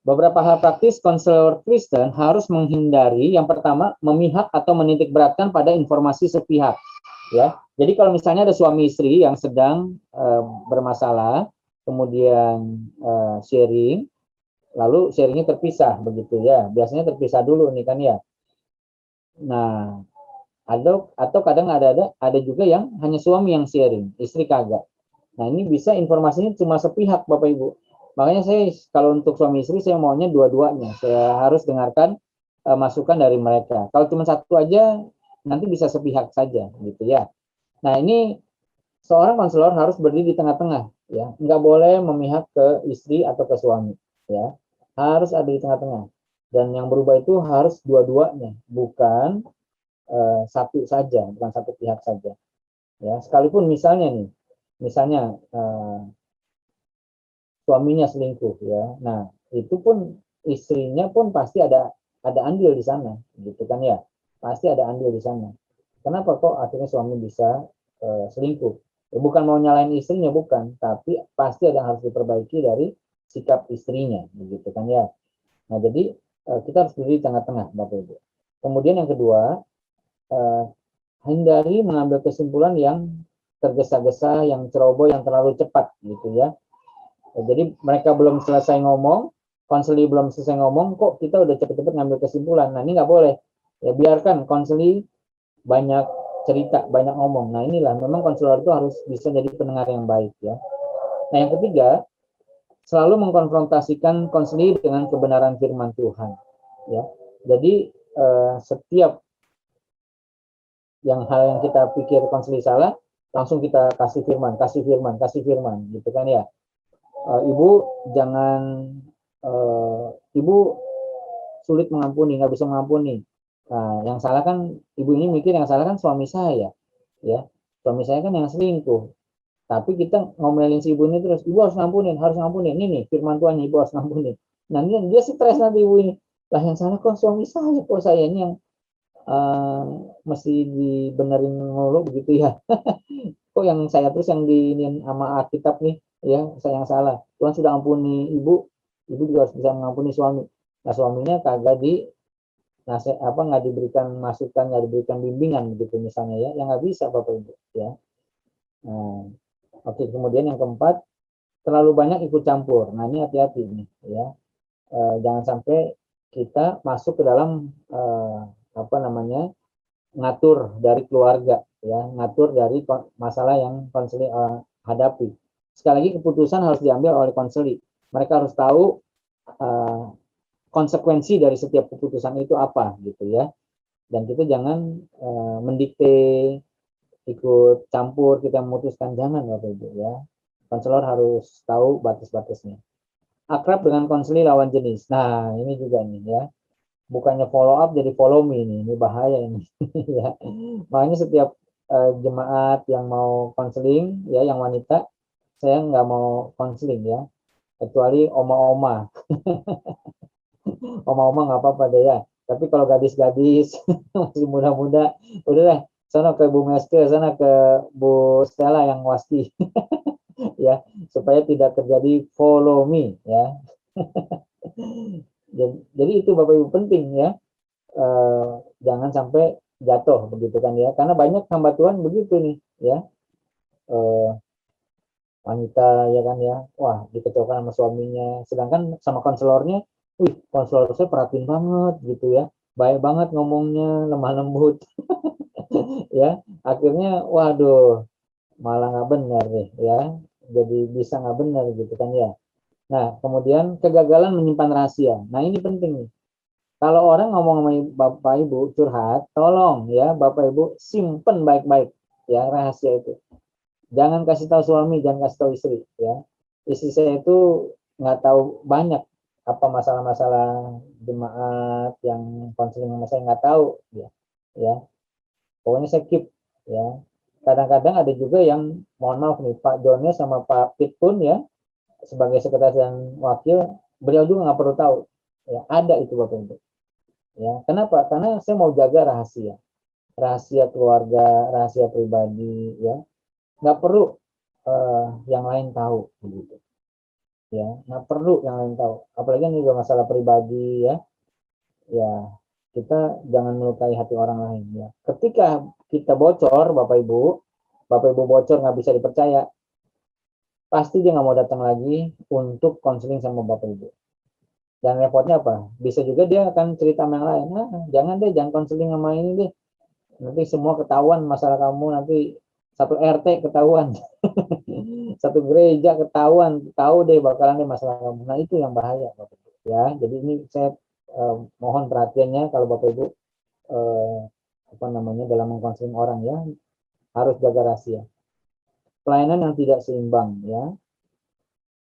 beberapa hal praktis konselor Kristen harus menghindari. Yang pertama, memihak atau menitik beratkan pada informasi sepihak. Ya, jadi kalau misalnya ada suami istri yang sedang bermasalah, kemudian sharing, lalu sharingnya terpisah begitu ya. Biasanya terpisah dulu nih kan ya. Nah, atau kadang ada juga yang hanya suami yang sharing, istri kagak. Nah, ini bisa informasinya cuma sepihak Bapak Ibu. Makanya saya kalau untuk suami istri saya maunya dua-duanya. Saya harus dengarkan masukan dari mereka. Kalau cuma satu aja nanti bisa sepihak saja gitu ya. Nah, ini seorang konselor harus berdiri di tengah-tengah ya. Nggak boleh memihak ke istri atau ke suami ya. Harus ada di tengah-tengah. Dan yang berubah itu harus dua-duanya, bukan satu saja, bukan satu pihak saja. Ya, sekalipun misalnya suaminya selingkuh ya. Nah, itu pun istrinya pun pasti ada andil di sana, gitu kan ya. Pasti ada andil di sana. Kenapa kok akhirnya suami bisa selingkuh? Ya, bukan mau nyalain istrinya, bukan, tapi pasti ada yang harus diperbaiki dari sikap istrinya, begitu kan ya. Nah, jadi kita harus berdiri di tengah-tengah, Bapak Ibu. Kemudian yang kedua, hindari mengambil kesimpulan yang tergesa-gesa, yang ceroboh, yang terlalu cepat, gitu ya. Jadi mereka belum selesai ngomong, konseli belum selesai ngomong, kok kita udah cepet-cepet ngambil kesimpulan. Nah, ini nggak boleh. Ya, biarkan konseli banyak cerita, banyak ngomong. Nah, inilah memang konselor itu harus bisa jadi pendengar yang baik ya. Nah, yang ketiga, selalu mengkonfrontasikan konseli dengan kebenaran firman Tuhan ya. Jadi setiap hal yang kita pikir konseli salah, langsung kita kasih firman gitu kan ya. Ibu jangan ibu sulit mengampuni, nggak bisa mengampuni. Nah, yang salah kan ibu ini mikir yang salah kan suami saya ya. Suami saya kan yang selingkuh. Tapi kita ngomelin si ibu ini terus, ibu harus ngampunin, ini nih firman Tuhan, ibu harus ngampunin. Nah dia stres nanti ibu ini, lah yang salah kok suami saya, kok saya ini yang mesti dibenerin mulu begitu ya. Kok yang saya terus yang diinin sama Alkitab nih, ya saya yang salah. Tuhan sudah ampuni ibu, ibu juga harus bisa mengampuni suami. Nah suaminya kagak nggak diberikan masukan, nggak diberikan bimbingan begitu misalnya ya, yang nggak bisa bapak ibu ya. Nah, oke, kemudian yang keempat, terlalu banyak ikut campur. Nah ini hati-hati nih ya. Jangan sampai kita masuk ke dalam apa namanya, ngatur dari keluarga ya, ngatur dari masalah yang konseli hadapi. Sekali lagi keputusan harus diambil oleh konseli. Mereka harus tahu konsekuensi dari setiap keputusan itu apa gitu ya. Dan kita jangan mendikte, ikut campur, kita memutuskan, jangan Bapak Ibu ya. Konselor harus tahu batas-batasnya. Akrab dengan konseli lawan jenis. Nah, ini juga nih ya. Bukannya follow up jadi follow me ini bahaya ini. Ya. Makanya setiap jemaat yang mau konseling ya, yang wanita, saya nggak mau konseling ya, kecuali oma-oma. Oma-oma nggak apa-apa deh ya. Tapi kalau gadis-gadis masih muda-muda, udah deh, sana ke Bu Meske, sana ke Bu Stella yang wasti. Ya, supaya tidak terjadi follow me ya. Jadi itu Bapak Ibu penting ya. Jangan sampai jatuh begitu kan ya, karena banyak hamba Tuhan begitu nih ya, wanita ya kan ya, wah dikecewakan sama suaminya, sedangkan sama konselornya, wih konselor saya perhatiin banget gitu ya, baik banget ngomongnya, lemah lembut. Ya akhirnya waduh malah nggak benar deh ya, jadi bisa nggak benar gitu kan ya. Nah kemudian kegagalan menyimpan rahasia, nah ini penting nih. Kalau orang ngomong sama Bapak Ibu curhat, tolong ya Bapak Ibu simpen baik-baik ya rahasia itu. Jangan kasih tahu suami, jangan kasih tahu istri ya. Istri saya itu nggak tahu banyak apa masalah-masalah jemaat yang konseling sama saya, nggak tahu ya. Ya, pokoknya saya keep ya. Kadang-kadang ada juga yang mohon maaf nih Pak Jone sama Pak Pit pun ya sebagai sekretaris dan wakil, beliau juga nggak perlu tahu. Ya, ada itu Bapak Ibu. Ya, kenapa? Karena saya mau jaga rahasia keluarga, rahasia pribadi, ya. Nggak perlu yang lain tahu, begitu. Ya, nggak perlu yang lain tahu. Apalagi ini juga masalah pribadi, ya. Ya, kita jangan melukai hati orang lain, ya. Ketika kita bocor, Bapak Ibu bocor nggak bisa dipercaya, pasti dia nggak mau datang lagi untuk konseling sama Bapak Ibu. Dan repotnya apa? Bisa juga dia akan cerita sama yang lain. Nah, jangan deh, jangan konseling sama ini deh. Nanti semua ketahuan masalah kamu, nanti satu RT ketahuan. Satu gereja ketahuan, tahu deh bakalan deh masalah kamu. Nah, itu yang bahaya Bapak Ibu. Ya, jadi ini saya mohon perhatiannya kalau Bapak Ibu apa namanya dalam mengkonseling orang ya, harus jaga rahasia. Pelayanan yang tidak seimbang ya.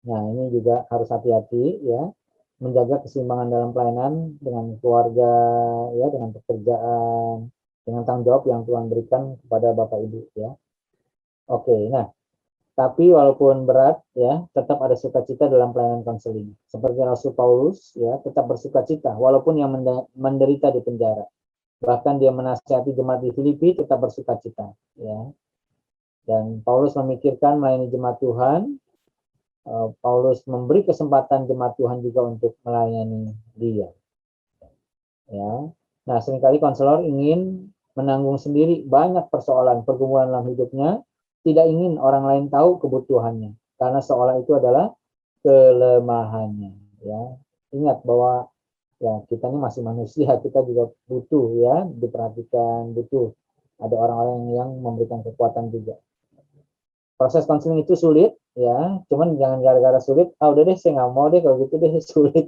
Nah, ini juga harus hati-hati ya, menjaga keseimbangan dalam pelayanan dengan keluarga ya, dengan pekerjaan, dengan tanggung jawab yang Tuhan berikan kepada Bapak Ibu ya. Oke, nah tapi walaupun berat ya, tetap ada sukacita dalam pelayanan konseling. Seperti Rasul Paulus ya, tetap bersukacita walaupun yang menderita di penjara. Bahkan dia menasihati jemaat di Filipi tetap bersukacita ya. Dan Paulus memikirkan melayani jemaat Tuhan. Paulus memberi kesempatan jemaat Tuhan juga untuk melayani dia. Ya. Nah, seringkali konselor ingin menanggung sendiri banyak persoalan pergumulan dalam hidupnya, tidak ingin orang lain tahu kebutuhannya, karena seolah itu adalah kelemahannya. Ya. Ingat bahwa ya kita ini masih manusia, kita juga butuh ya diperhatikan, butuh ada orang-orang yang memberikan kekuatan juga. Proses konseling itu sulit ya, cuman jangan gara-gara sulit, udah deh saya nggak mau deh kalau gitu deh sulit.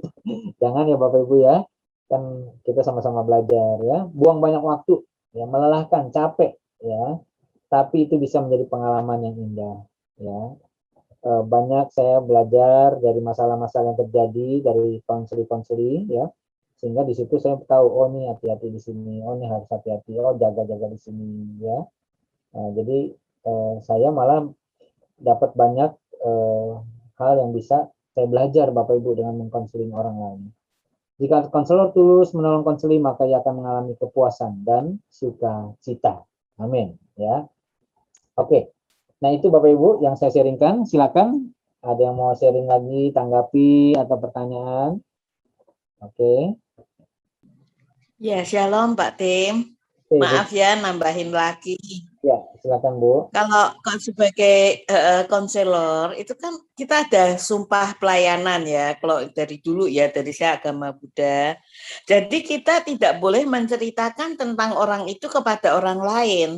Jangan ya Bapak Ibu ya, kan kita sama-sama belajar ya, buang banyak waktu ya, melelahkan, capek ya, tapi itu bisa menjadi pengalaman yang indah ya. Banyak saya belajar dari masalah-masalah yang terjadi dari konseli-konseli ya, sehingga di situ saya tahu oh nih hati-hati di sini, oh nih harus hati-hati, oh jaga-jaga di sini ya. Nah, jadi saya malah dapat banyak hal yang bisa Saya belajar Bapak Ibu dengan mengkonseling orang lain. Jika konselor tulus menolong konseli, maka ia akan mengalami kepuasan dan sukacita. Amin. Ya. Oke. Nah, itu Bapak Ibu yang saya sharingkan. Silakan ada yang mau sharing lagi, tanggapi atau pertanyaan. Oke. Ya, shalom Pak Tim. Oke, Maaf ya nambahin lagi. ya, silakan Bu. Kalau sebagai konselor itu kan kita ada sumpah pelayanan ya. Kalau dari dulu ya, dari saya agama Buddha. Jadi kita tidak boleh menceritakan tentang orang itu kepada orang lain.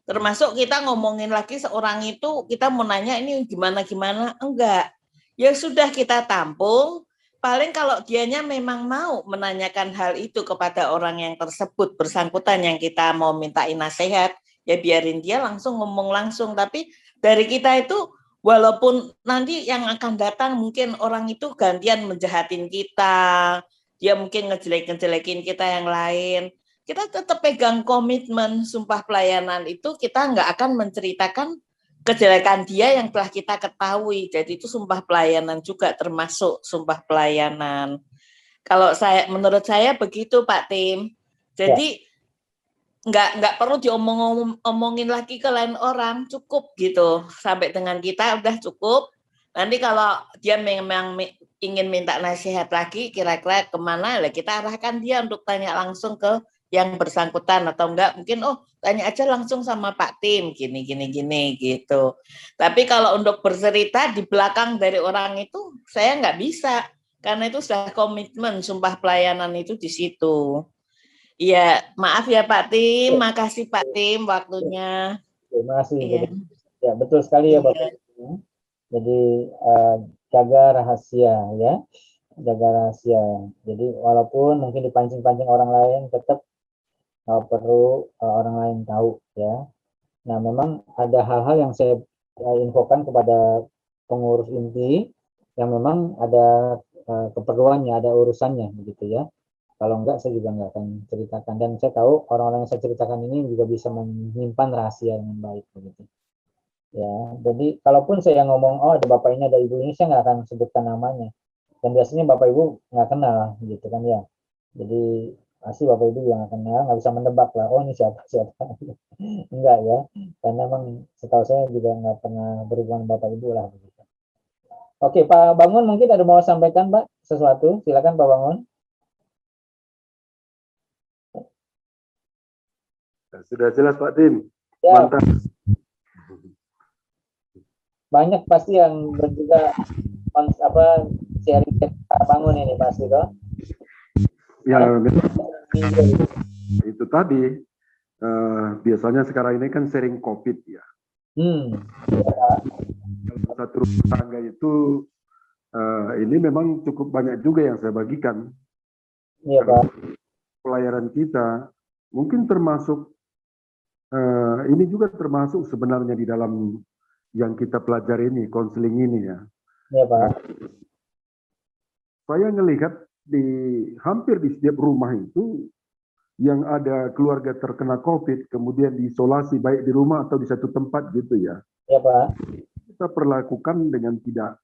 Termasuk kita ngomongin lagi seorang itu, kita mau nanya ini gimana-gimana, enggak. Ya sudah kita tampung. Paling kalau dianya memang mau menanyakan hal itu kepada orang yang tersebut bersangkutan yang kita mau mintain nasihat, ya biarin dia langsung ngomong langsung. Tapi dari kita itu walaupun nanti yang akan datang mungkin orang itu gantian menjahatin kita, dia mungkin ngejelek-ngejelekin kita yang lain, kita tetap pegang komitmen sumpah pelayanan itu, kita nggak akan menceritakan kejelekan dia yang telah kita ketahui. Jadi itu sumpah pelayanan juga termasuk sumpah pelayanan. Kalau menurut saya begitu Pak Tim. Jadi nggak perlu diomongin lagi ke lain orang, cukup gitu sampai dengan kita udah cukup. Nanti kalau dia memang ingin minta nasihat lagi, kira-kira kemana, lah kita arahkan dia untuk tanya langsung ke yang bersangkutan, atau enggak mungkin tanya aja langsung sama Pak Tim gini gitu. Tapi kalau untuk bercerita di belakang dari orang itu saya nggak bisa, karena itu sudah komitmen sumpah pelayanan itu di situ. Iya, maaf ya Pak Tim, makasih Pak Tim waktunya. Terima kasih. Iya. Ya, betul sekali ya Bapak. Jadi jaga rahasia ya, jaga rahasia. Jadi walaupun mungkin dipancing-pancing orang lain, tetap perlu orang lain tahu ya. Nah, memang ada hal-hal yang saya infokan kepada pengurus inti yang memang ada keperluannya, ada urusannya begitu ya. Kalau enggak, saya juga enggak akan ceritakan. Dan saya tahu orang-orang yang saya ceritakan ini juga bisa menyimpan rahasia dengan baik begitu. Ya, jadi kalaupun saya ngomong, oh ada bapak ini, ada ibu ini, saya nggak akan sebutkan namanya. Dan biasanya bapak ibu nggak kenal gitu kan ya. Jadi pasti bapak ibu yang akan kenal, nggak bisa menebak lah, oh ini siapa. Enggak ya, karena memang setahu saya juga nggak pernah berhubungan bapak ibu lah begitu. Oke, Pak Bangun mungkin ada mau sampaikan Pak sesuatu, silakan Pak Bangun. Sudah jelas Pak Tim. Ya. Mantap. Banyak pasti yang juga sharing Pak Bangun ini pasti toh. Ya, itu tadi biasanya sekarang ini kan sharing COVID ya. Satu rumah tangga itu ini memang cukup banyak juga yang saya bagikan. Iya Pak. Pelayanan kita mungkin termasuk ini juga termasuk sebenarnya di dalam yang kita pelajari ini, konseling ini ya. Iya Pak. Saya ngelihat hampir di setiap rumah itu yang ada keluarga terkena COVID, kemudian diisolasi baik di rumah atau di satu tempat gitu ya. Iya Pak. Kita perlakukan dengan tidak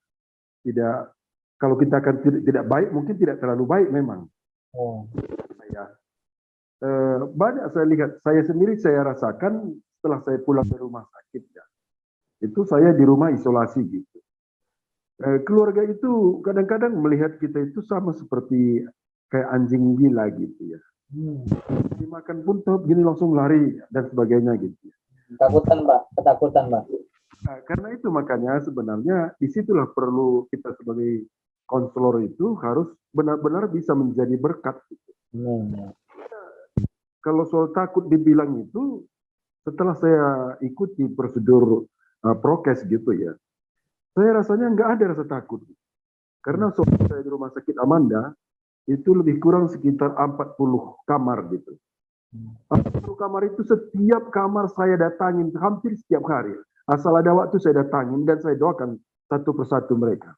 kalau kita akan tidak baik, mungkin tidak terlalu baik memang. Banyak saya lihat, saya sendiri saya rasakan setelah saya pulang ke rumah sakit ya. Itu saya di rumah isolasi gitu. Keluarga itu kadang-kadang melihat kita itu sama seperti kayak anjing gila gitu ya. Dimakan pun top gini langsung lari dan sebagainya gitu. Ketakutan Pak. Karena itu makanya sebenarnya disitulah perlu kita sebagai konselor itu harus benar-benar bisa menjadi berkat. Gitu. Kalau soal takut dibilang itu, setelah saya ikuti prosedur prokes gitu ya, saya rasanya nggak ada rasa takut. Karena soal saya di rumah sakit Amanda, itu lebih kurang sekitar 40 kamar gitu. 40 kamar itu setiap kamar saya datangin hampir setiap hari. Asal ada waktu saya datangin dan saya doakan satu persatu mereka.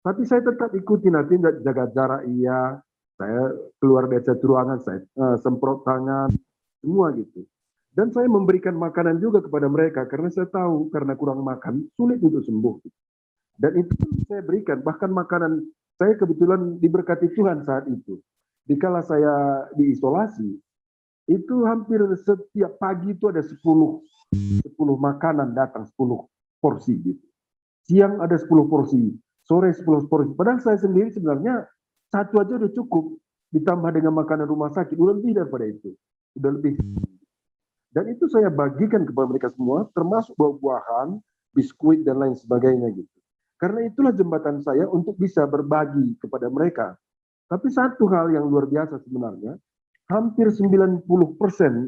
Tapi saya tetap ikuti nanti jaga jarak iya, saya keluar dari satu ruangan, saya semprot tangan, semua gitu. Dan saya memberikan makanan juga kepada mereka karena saya tahu karena kurang makan sulit untuk sembuh. Dan itu saya berikan, bahkan makanan saya kebetulan diberkati Tuhan saat itu. Dikala saya diisolasi, itu hampir setiap pagi itu ada 10 makanan datang, 10 porsi gitu. Siang ada 10 porsi, sore 10 porsi. Padahal saya sendiri sebenarnya satu aja udah cukup, ditambah dengan makanan rumah sakit, udah lebih daripada itu. Udah lebih. Dan itu saya bagikan kepada mereka semua, termasuk buah-buahan, biskuit, dan lain sebagainya gitu. Karena itulah jembatan saya untuk bisa berbagi kepada mereka. Tapi satu hal yang luar biasa sebenarnya, hampir 90%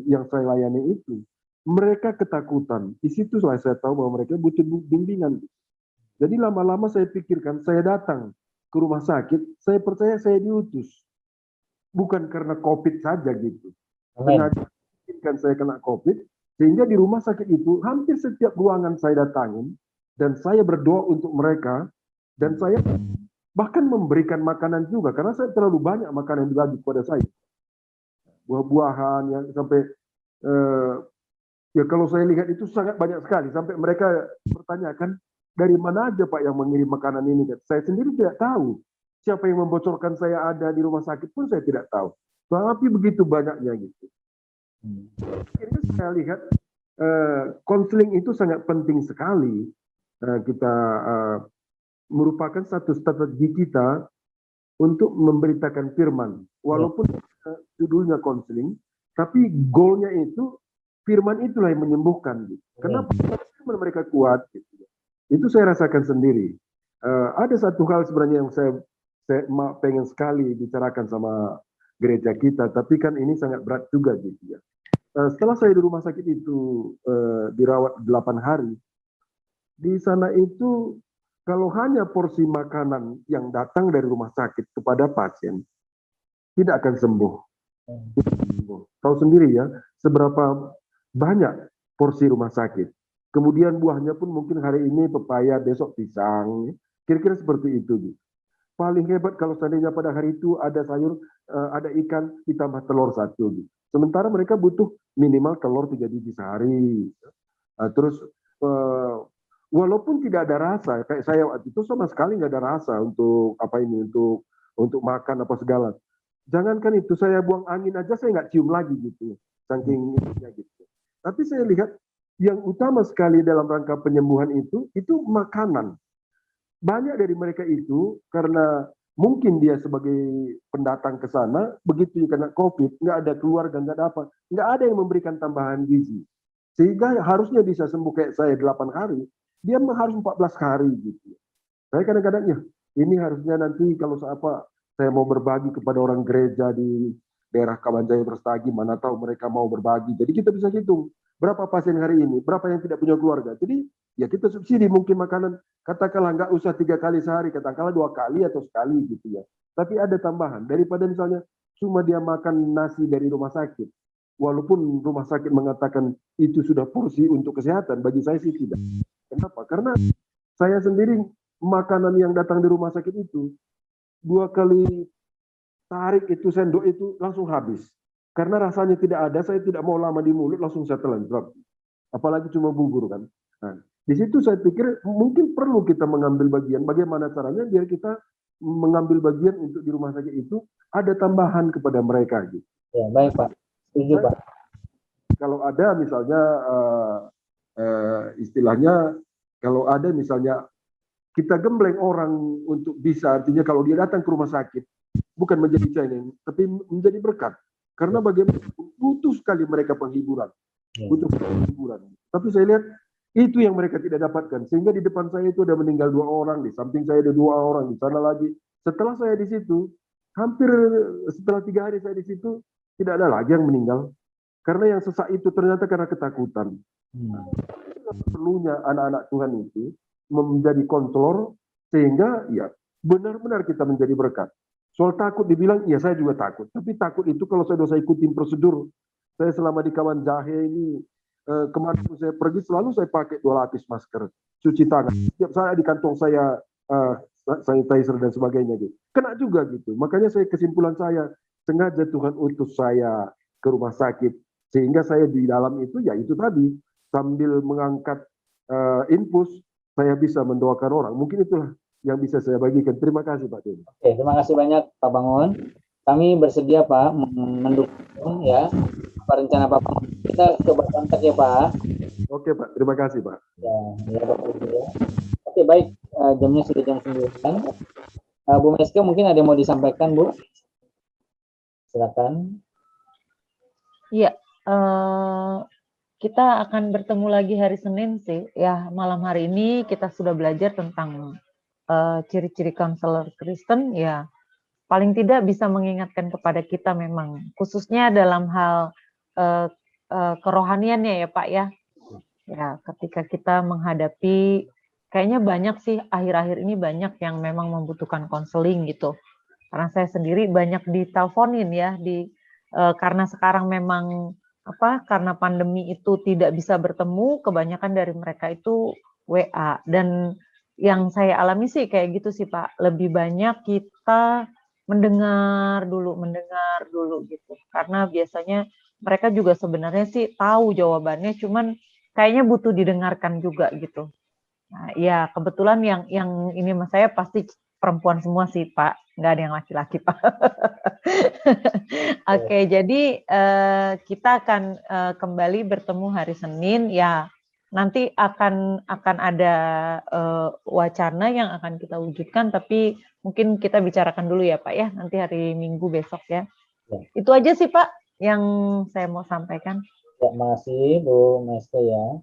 yang saya layani itu, mereka ketakutan. Di situ saya tahu bahwa mereka butuh bimbingan. Jadi lama-lama saya pikirkan, saya datang ke rumah sakit, saya percaya saya diutus. Bukan karena COVID saja gitu. Sengaja kan saya kena COVID, sehingga di rumah sakit itu hampir setiap ruangan saya datangin, dan saya berdoa untuk mereka, dan saya bahkan memberikan makanan juga, karena saya terlalu banyak makanan yang dibagi kepada saya. Buah-buahan yang sampai, ya kalau saya lihat itu sangat banyak sekali, sampai mereka bertanyakan, dari mana aja Pak yang mengirim makanan ini? Saya sendiri tidak tahu. Siapa yang membocorkan saya ada di rumah sakit pun saya tidak tahu. Tapi begitu banyaknya gitu. Akhirnya saya lihat konseling itu sangat penting sekali. Kita merupakan satu strategi kita untuk memberitakan firman. Walaupun judulnya konseling, tapi goalnya itu firman itulah yang menyembuhkan. Gitu. Kenapa firman mereka kuat? Gitu. Itu saya rasakan sendiri. Ada satu hal sebenarnya yang saya pengen sekali bicarakan sama gereja kita, tapi kan ini sangat berat juga gitu ya. Setelah saya di rumah sakit itu dirawat 8 hari, di sana itu kalau hanya porsi makanan yang datang dari rumah sakit kepada pasien, tidak akan sembuh. Tahu sendiri ya, seberapa banyak porsi rumah sakit. Kemudian buahnya pun mungkin hari ini pepaya, besok pisang. Kira-kira seperti itu. Gitu. Paling hebat kalau seandainya pada hari itu ada sayur, ada ikan, ditambah telur 1. Gitu. Sementara mereka butuh minimal telur 3 biji sehari. Terus walaupun tidak ada rasa, kayak saya waktu itu sama sekali nggak ada rasa untuk apa ini, untuk makan apa segala. Jangankan itu, saya buang angin aja saya nggak cium lagi gitu, saking ininya gitu. Tapi saya lihat yang utama sekali dalam rangka penyembuhan itu makanan. Banyak dari mereka itu karena mungkin dia sebagai pendatang ke sana, begitu kena COVID, nggak ada keluarga, nggak ada apa, nggak ada yang memberikan tambahan gizi. Sehingga harusnya bisa sembuh kayak saya 8 hari, dia harus 14 hari gitu. Saya kadang-kadang ya, ini harusnya nanti kalau saya mau berbagi kepada orang gereja di daerah Kabanjaya Brastagi, mana tahu mereka mau berbagi. Jadi kita bisa hitung berapa pasien hari ini, berapa yang tidak punya keluarga. Jadi ya kita subsidi mungkin makanan, katakanlah nggak usah 3 kali sehari, katakanlah 2 kali atau sekali gitu ya. Tapi ada tambahan, daripada misalnya cuma dia makan nasi dari rumah sakit. Walaupun rumah sakit mengatakan itu sudah porsi untuk kesehatan, bagi saya sih tidak. Kenapa? Karena saya sendiri makanan yang datang di rumah sakit itu 2 kali tarik itu sendok itu langsung habis. Karena rasanya tidak ada, saya tidak mau lama di mulut, langsung saya telan. Apalagi cuma bubur kan. Nah, di situ saya pikir mungkin perlu kita mengambil bagian. Bagaimana caranya biar kita mengambil bagian untuk di rumah sakit itu ada tambahan kepada mereka gitu. Ya, baik Pak. Setuju Pak. Kalau ada misalnya istilahnya kalau ada misalnya kita gembleng orang untuk bisa, artinya kalau dia datang ke rumah sakit bukan menjadi cengeng, tapi menjadi berkat. Karena bagaimana butuh sekali mereka penghiburan, butuh penghiburan. Tapi saya lihat itu yang mereka tidak dapatkan. Sehingga di depan saya itu ada meninggal 2 orang, di samping saya ada 2 orang, di sana lagi. Setelah saya di situ, hampir setelah 3 hari saya di situ, tidak ada lagi yang meninggal. Karena yang sesak itu ternyata karena ketakutan. Perlunya anak-anak Tuhan itu menjadi konselor sehingga ya benar-benar kita menjadi berkat. Soal takut dibilang, ya saya juga takut. Tapi takut itu kalau saya dosa ikutin prosedur. Saya selama di Kawan Jahe ini, kemana pun saya pergi selalu saya pakai 2 lapis masker, cuci tangan. Setiap saat di kantong saya sanitizer dan sebagainya gitu. Kena juga gitu. Makanya kesimpulan saya, sengaja Tuhan utus saya ke rumah sakit. Sehingga saya di dalam itu, ya itu tadi, sambil mengangkat infus, saya bisa mendoakan orang. Mungkin itulah yang bisa saya bagikan. Terima kasih Pak Tim. Oke, terima kasih banyak Pak Bangun. Kami bersedia Pak mendukung ya apa rencana Pak Bangun. Kita coba kontak ya Pak. Oke Pak, terima kasih Pak. Ya Bapak Ibu ya. Oke baik, jamnya sudah jam 9. Bu Meska mungkin ada yang mau disampaikan Bu? Silakan. Iya, kita akan bertemu lagi hari Senin sih. Ya, malam hari ini kita sudah belajar tentang ciri-ciri konselor Kristen. Ya, paling tidak bisa mengingatkan kepada kita memang, khususnya dalam hal kerohaniannya ya Pak ya. Ya, ketika kita menghadapi, kayaknya banyak sih akhir-akhir ini banyak yang memang membutuhkan konseling gitu. Karena saya sendiri banyak diteleponin ya karena sekarang memang karena pandemi itu tidak bisa bertemu, kebanyakan dari mereka itu WA. Dan yang saya alami sih kayak gitu sih Pak, lebih banyak kita mendengar dulu gitu. Karena biasanya mereka juga sebenarnya sih tahu jawabannya, cuman kayaknya butuh didengarkan juga gitu. Nah, ya kebetulan yang ini mas saya pasti perempuan semua sih Pak, nggak ada yang laki-laki Pak. Oke, jadi kita akan kembali bertemu hari Senin ya. Nanti akan ada wacana yang akan kita wujudkan, tapi mungkin kita bicarakan dulu ya Pak ya, nanti hari Minggu besok ya. Itu aja sih Pak yang saya mau sampaikan. Ya, makasih Bu Meska ya.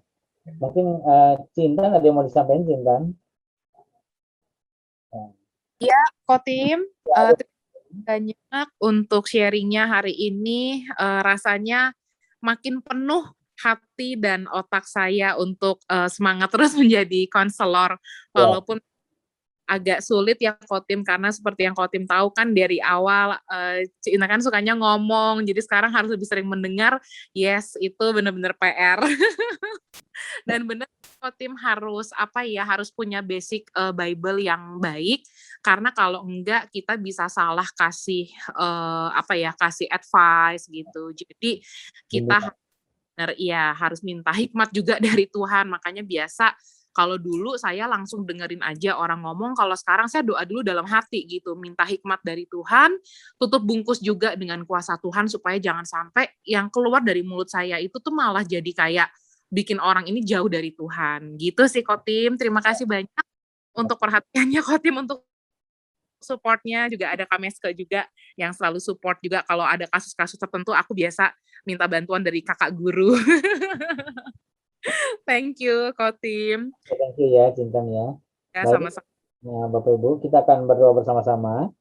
Mungkin Cintan ada yang mau disampaikan Cintan? Ya, Kotim, banyak untuk sharingnya hari ini. Rasanya makin penuh hati dan otak saya untuk semangat terus menjadi konselor, walaupun agak sulit ya Kotim, karena seperti yang Kotim tahu kan dari awal Cina kan sukanya ngomong, jadi sekarang harus lebih sering mendengar. Yes, itu benar-benar PR. Dan benar Kotim harus harus punya basic Bible yang baik, karena kalau enggak kita bisa salah kasih kasih advice gitu. Jadi kita harus minta hikmat juga dari Tuhan. Makanya biasa kalau dulu saya langsung dengerin aja orang ngomong, kalau sekarang saya doa dulu dalam hati gitu, minta hikmat dari Tuhan, tutup bungkus juga dengan kuasa Tuhan supaya jangan sampai yang keluar dari mulut saya itu tuh malah jadi kayak bikin orang ini jauh dari Tuhan. Gitu sih Kotim. Terima kasih banyak untuk perhatiannya Kotim, untuk supportnya. Juga ada Kameske juga yang selalu support juga kalau ada kasus-kasus tertentu, aku biasa minta bantuan dari kakak guru. Thank you Kotim. Thank you ya Cintan ya. Ya, Baik. sama-sama. Nah, Bapak Ibu, kita akan berdoa bersama-sama.